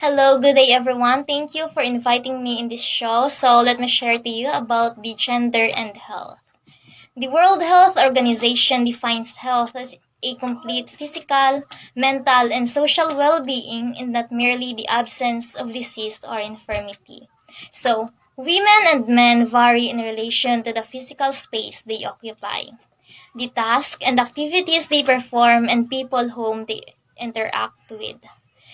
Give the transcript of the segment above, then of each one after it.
Hello, good day everyone. Thank you for inviting me in this show. So let me share to you about the gender and health. The World Health Organization defines health as a complete physical, mental, and social well-being and not merely the absence of disease or infirmity. So, women and men vary in relation to the physical space they occupy, the tasks and activities they perform, and people whom they interact with.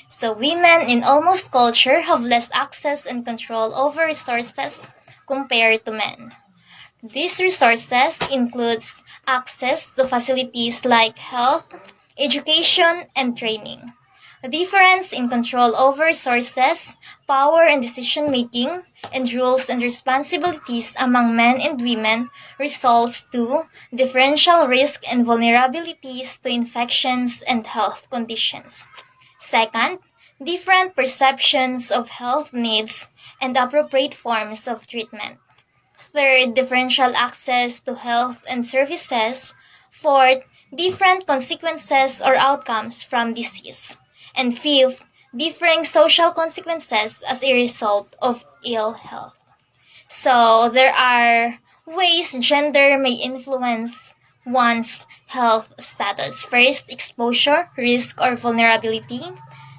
So women in almost culture have less access and control over resources compared to men. These resources includes access to facilities like health, education, and training. A difference in control over resources, power and decision making, and rules and responsibilities among men and women results to differential risk and vulnerabilities to infections and health conditions. Second, different perceptions of health needs and appropriate forms of treatment. Third, differential access to health and services. Fourth, different consequences or outcomes from disease. And fifth, differing social consequences as a result of ill health. So, there are ways gender may influence one's health status. First, exposure, risk, or vulnerability.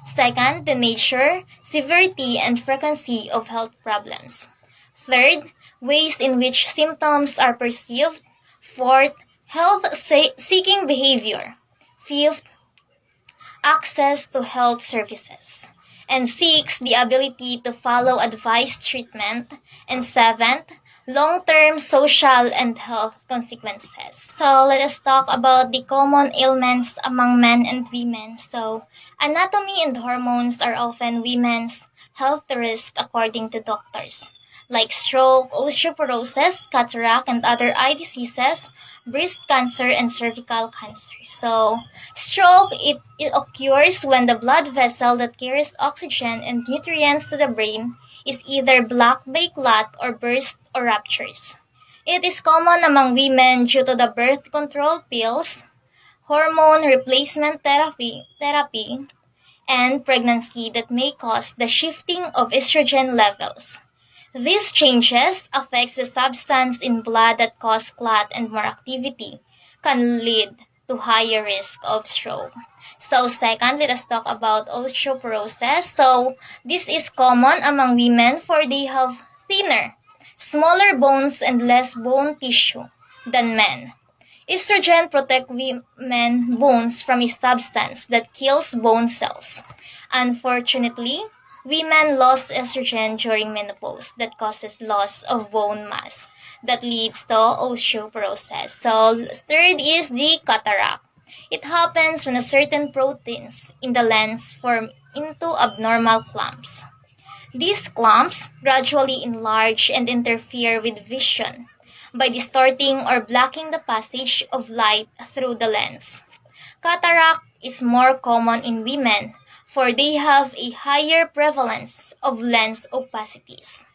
Second, the nature, severity, and frequency of health problems. Third, ways in which symptoms are perceived. Fourth, health seeking behavior. Fifth, access to health services. And six, the ability to follow advised treatment. And seventh, long-term social and health consequences. So let us talk about the common ailments among men and women. So anatomy and hormones are often women's health risk according to doctors, like stroke, osteoporosis, cataract, and other eye diseases, breast cancer, and cervical cancer. So, stroke, it occurs when the blood vessel that carries oxygen and nutrients to the brain is either blocked by clot or burst or ruptures. It is common among women due to the birth control pills, hormone replacement therapy, and pregnancy that may cause the shifting of estrogen levels. These changes affects the substance in blood that cause clot and more activity can lead to higher risk of stroke. So second, let us talk about osteoporosis. So this is common among women for they have thinner, smaller bones and less bone tissue than men. Estrogen protect women bones from a substance that kills bone cells. Unfortunately, women lost estrogen during menopause that causes loss of bone mass that leads to osteoporosis. So third is the cataract. It happens when a certain proteins in the lens form into abnormal clumps. These clumps gradually enlarge and interfere with vision by distorting or blocking the passage of light through the lens. Cataract is more common in women for they have a higher prevalence of lens opacities,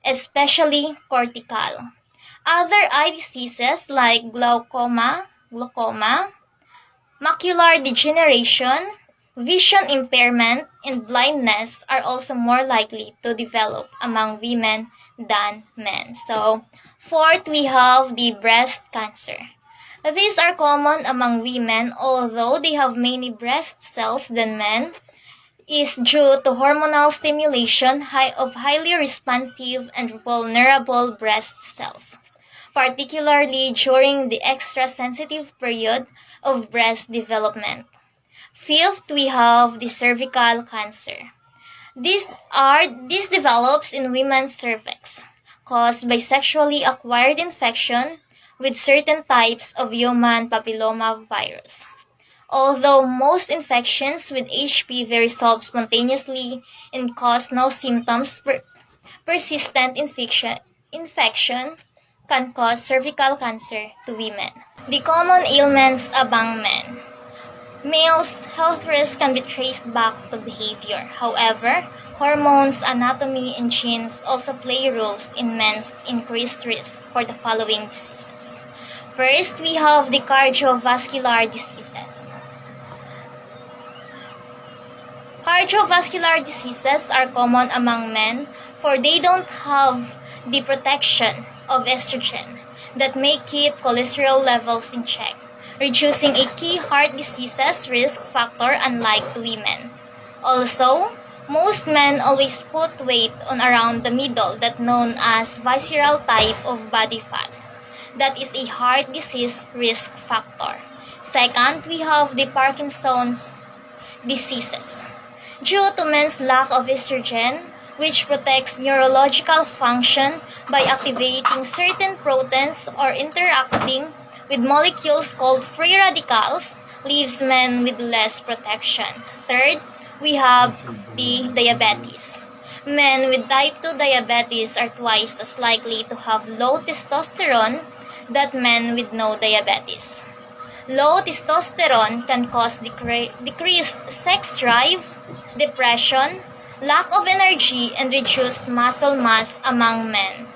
especially cortical. Other eye diseases like glaucoma, macular degeneration, vision impairment, and blindness are also more likely to develop among women than men. So, fourth, we have the breast cancer. These are common among women, although they have many breast cells than men, is due to hormonal stimulation of highly responsive and vulnerable breast cells, particularly during the extra sensitive period of breast development. Fifth, we have the cervical cancer. This develops in women's cervix, caused by sexually acquired infection with certain types of human papilloma virus. Although most infections with HPV resolve spontaneously and cause no symptoms, persistent infection can cause cervical cancer to women. The common ailments among men. Males' health risk can be traced back to behavior. However, hormones, anatomy, and genes also play roles in men's increased risk for the following diseases. First, we have the cardiovascular diseases. Cardiovascular diseases are common among men for they don't have the protection of estrogen that may keep cholesterol levels in check, reducing a key heart diseases risk factor unlike women. Also, most men always put weight on around the middle that known as visceral type of body fat. That is a heart disease risk factor. Second, we have the Parkinson's diseases. Due to men's lack of estrogen, which protects neurological function by activating certain proteins or interacting with molecules called free radicals, leaves men with less protection. Third, we have the diabetes. Men with type 2 diabetes are twice as likely to have low testosterone than men with no diabetes. Low testosterone can cause decreased sex drive, depression, lack of energy, and reduced muscle mass among men.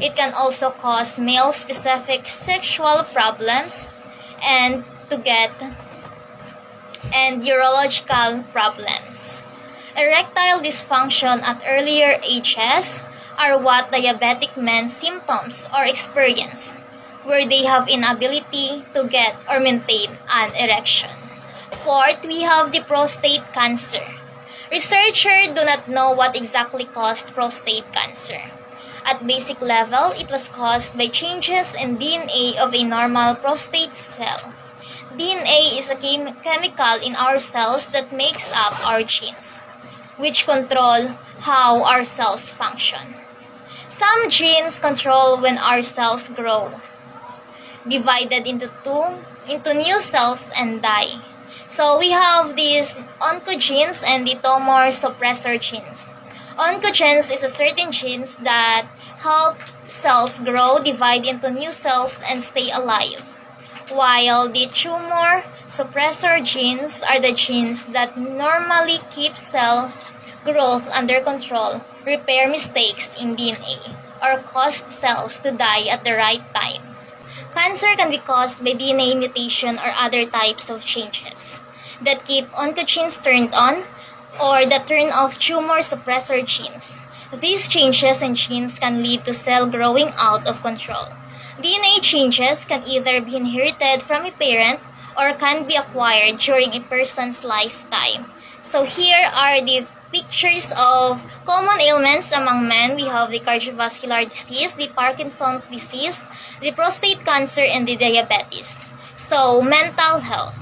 It can also cause male-specific sexual problems and urological problems. Erectile dysfunction at earlier ages are what diabetic men symptoms or experience, where they have inability to get or maintain an erection. Fourth, we have the prostate cancer. Researchers do not know what exactly caused prostate cancer. At basic level, it was caused by changes in DNA of a normal prostate cell. DNA is a chemical in our cells that makes up our genes, which control how our cells function. Some genes control when our cells grow, divided into new cells and die. So we have these oncogenes and the tumor suppressor genes. Oncogenes is a certain genes that help cells grow, divide into new cells, and stay alive. While the tumor suppressor genes are the genes that normally keep cell growth under control, repair mistakes in DNA, or cause cells to die at the right time. Cancer can be caused by DNA mutation or other types of changes that keep oncogenes turned on or that turn off tumor suppressor genes. These changes in genes can lead to cell growing out of control. DNA changes can either be inherited from a parent or can be acquired during a person's lifetime. So here are the pictures of common ailments among men. We have the cardiovascular disease, the Parkinson's disease, the prostate cancer, and the diabetes. So, mental health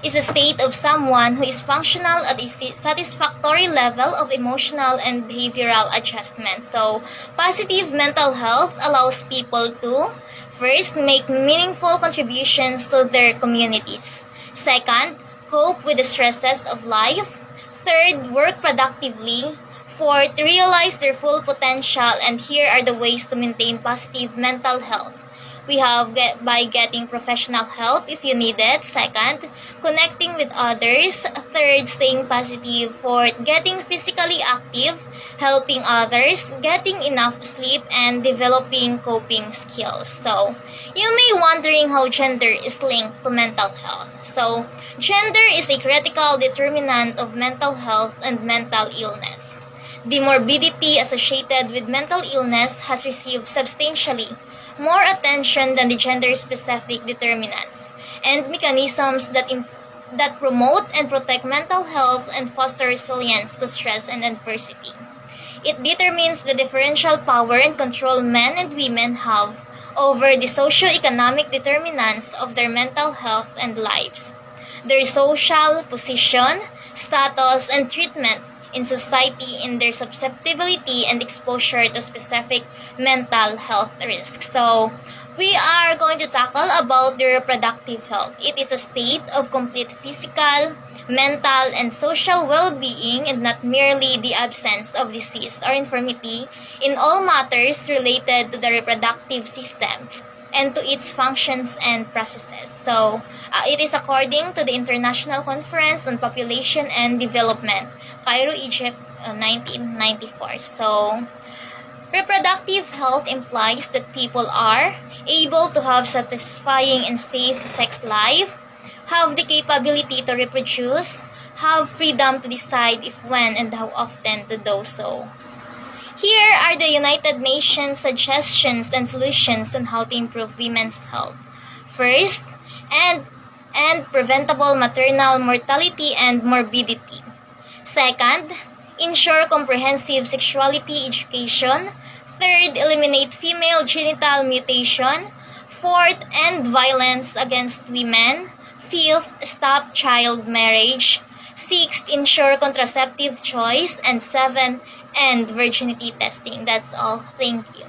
is a state of someone who is functional at a satisfactory level of emotional and behavioral adjustment. So, positive mental health allows people to, first, make meaningful contributions to their communities. Second, cope with the stresses of life. Third, work productively. Fourth, realize their full potential. And here are the ways to maintain positive mental health. We have by getting professional help if you need it. Second, connecting with others. Third, staying positive. Fourth, getting physically active, helping others, getting enough sleep, and developing coping skills. So, you may wondering how gender is linked to mental health. So, gender is a critical determinant of mental health and mental illness. The morbidity associated with mental illness has received substantially more attention than the gender-specific determinants and mechanisms that promote and protect mental health and foster resilience to stress and adversity. It determines the differential power and control men and women have over the socio-economic determinants of their mental health and lives, their social position, status, and treatment in society, in their susceptibility and exposure to specific mental health risks. So, we are going to tackle about the reproductive health. It is a state of complete physical, mental, and social well-being and not merely the absence of disease or infirmity in all matters related to the reproductive system and to its functions and processes. So, it is according to the International Conference on Population and Development, Cairo, Egypt, 1994. So, reproductive health implies that people are able to have satisfying and safe sex life, have the capability to reproduce, have freedom to decide if, when, and how often to do so. Here are the United Nations suggestions and solutions on how to improve women's health. First, end preventable maternal mortality and morbidity. Second, ensure comprehensive sexuality education. Third, eliminate female genital mutilation. Fourth, end violence against women. Fifth, stop child marriage. Sixth, ensure contraceptive choice. And seven, end virginity testing. That's all. Thank you.